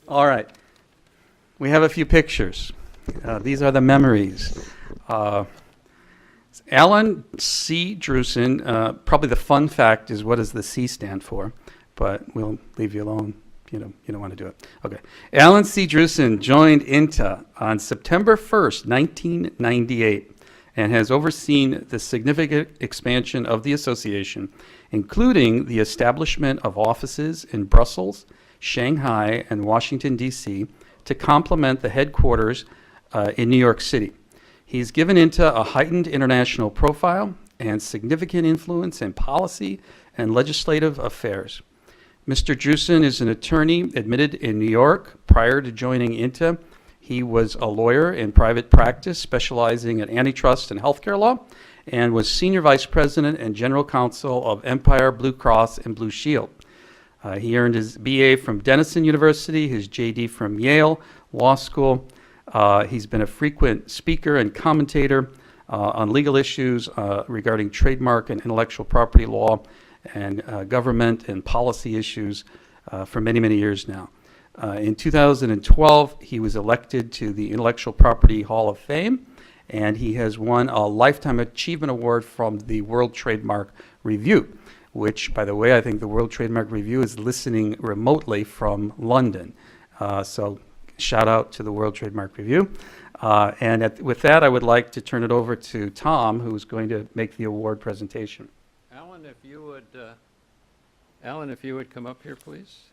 All right. We have a few pictures. These are the memories. Alan C. Drusen, probably the fun fact is what does the C stand for, but we'll leave you alone. You don't want to do it. Okay. Alan C. Drusen joined INTA on September 1st, 1998, and has overseen the significant expansion of the association, including the establishment of offices in Brussels, Shanghai, and Washington, D.C., to complement the headquarters in New York City. He's given INTA a heightened international profile and significant influence in policy and legislative affairs. Mr. Drusen is an attorney admitted in New York. Prior to joining INTA, he was a lawyer in private practice specializing in antitrust and healthcare law, and was senior vice president and general counsel of Empire Blue Cross and Blue Shield. He earned his BA from Denison University, his JD from Yale Law School. He's been a frequent speaker and commentator on legal issues regarding trademark and intellectual property law and government and policy issues for many, many years now. In 2012, he was elected to the Intellectual Property Hall of Fame, and he has won a Lifetime Achievement Award from the World Trademark Review, which, by the way, I think the World Trademark Review is listening remotely from London. So shout out to the World Trademark Review. With that, I would like to turn it over to Tom, who is going to make the award presentation. Alan, if you would come up here, please.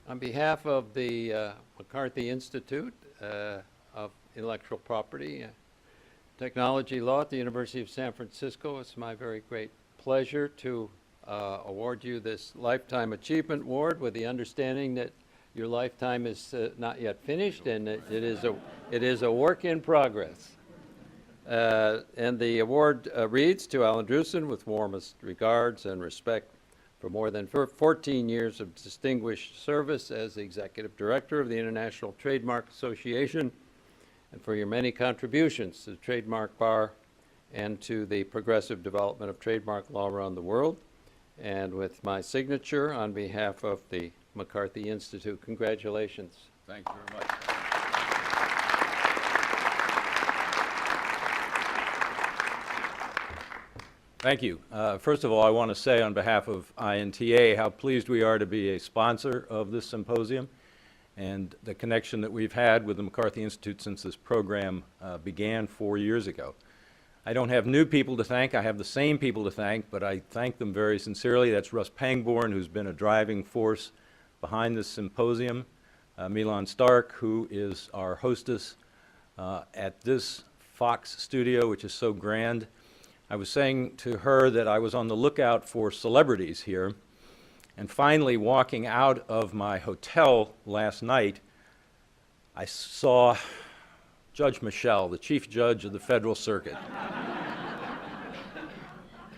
On behalf of the McCarthy Institute of Intellectual Property Technology Law at the University of San Francisco, it's my very great pleasure to award you this Lifetime Achievement Award with the understanding that your lifetime is not yet finished and it is a work in progress. And the award reads, to Alan Drusen, with warmest regards and respect for more than 14 years of distinguished service as the Executive Director of the International Trademark Association, and for your many contributions to the trademark bar and to the progressive development of trademark law around the world. And with my signature on behalf of the McCarthy Institute, congratulations. Thank you very much. Thank you. First of all, I want to say on behalf of INTA how pleased we are to be a sponsor of this symposium and the connection that we've had with the McCarthy Institute since this program began 4 years ago. I don't have new people to thank. I have the same people to thank, but I thank them very sincerely. That's Russ Pangborn, who's been a driving force behind this symposium, Milan Stark, who is our hostess at this Fox studio, which is so grand. I was saying to her that I was on the lookout for celebrities here, and finally walking out of my hotel last night, I saw Judge Michel, the Chief Judge of the Federal Circuit.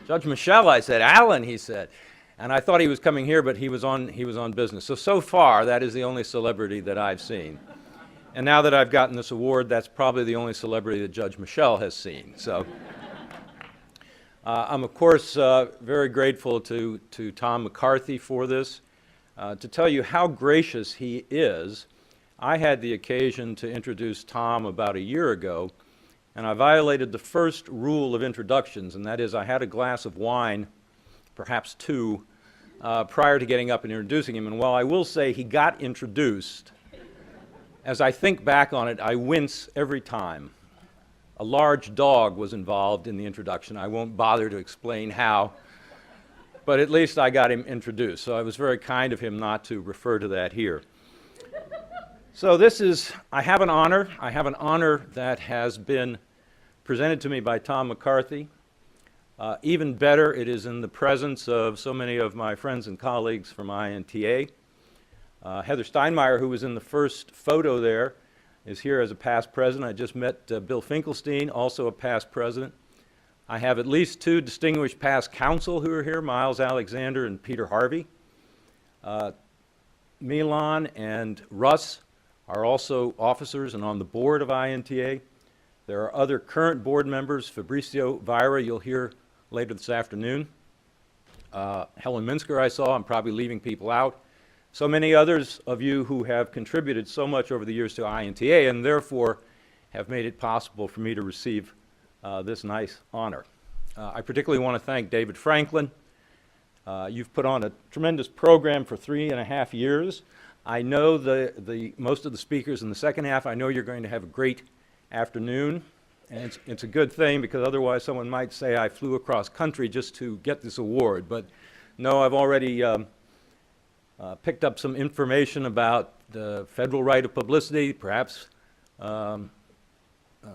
Judge Michel, I said. Alan, he said. And I thought he was coming here, but he was on business. So far, that is the only celebrity that I've seen. And now that I've gotten this award, that's probably the only celebrity that Judge Michel has seen. So I'm, of course, very grateful to Tom McCarthy for this. To tell you how gracious he is, I had the occasion to introduce Tom about a year ago, and I violated the first rule of introductions, and that is I had a glass of wine, perhaps two, prior to getting up and introducing him. And while I will say he got introduced, as I think back on it, I wince every time. A large dog was involved in the introduction. I won't bother to explain how, but at least I got him introduced. So it was very kind of him not to refer to that here. So I have an honor. I have an honor that has been presented to me by Tom McCarthy. Even better, it is in the presence of so many of my friends and colleagues from INTA. Heather Steinmeier, who was in the first photo there, is here as a past president. I just met Bill Finkelstein, also a past president. I have at least two distinguished past counsel who are here, Miles Alexander and Peter Harvey. Milan and Russ are also officers and on the board of INTA. There are other current board members, Fabrizio Vieira, you'll hear later this afternoon. Helen Minsker I saw, I'm probably leaving people out. so many others of you who have contributed so much over the years to INTA and therefore have made it possible for me to receive this nice honor. I particularly want to thank David Franklin. You've put on a tremendous program for 3.5 years. I know most of the speakers in the second half. I know you're going to have a great afternoon, and it's a good thing, because otherwise someone might say I flew across country just to get this award. But no, I've already picked up some information about the federal right of publicity, perhaps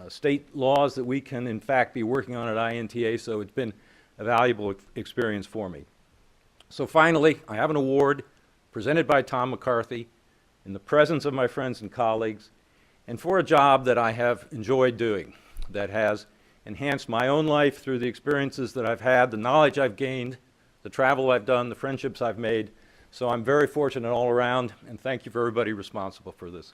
state laws that we can in fact be working on at INTA, so it's been a valuable experience for me. So finally, I have an award presented by Tom McCarthy in the presence of my friends and colleagues, and for a job that I have enjoyed doing, that has enhanced my own life through the experiences that I've had, the knowledge I've gained, the travel I've done, the friendships I've made. So I'm very fortunate all around, and thank you for everybody responsible for this.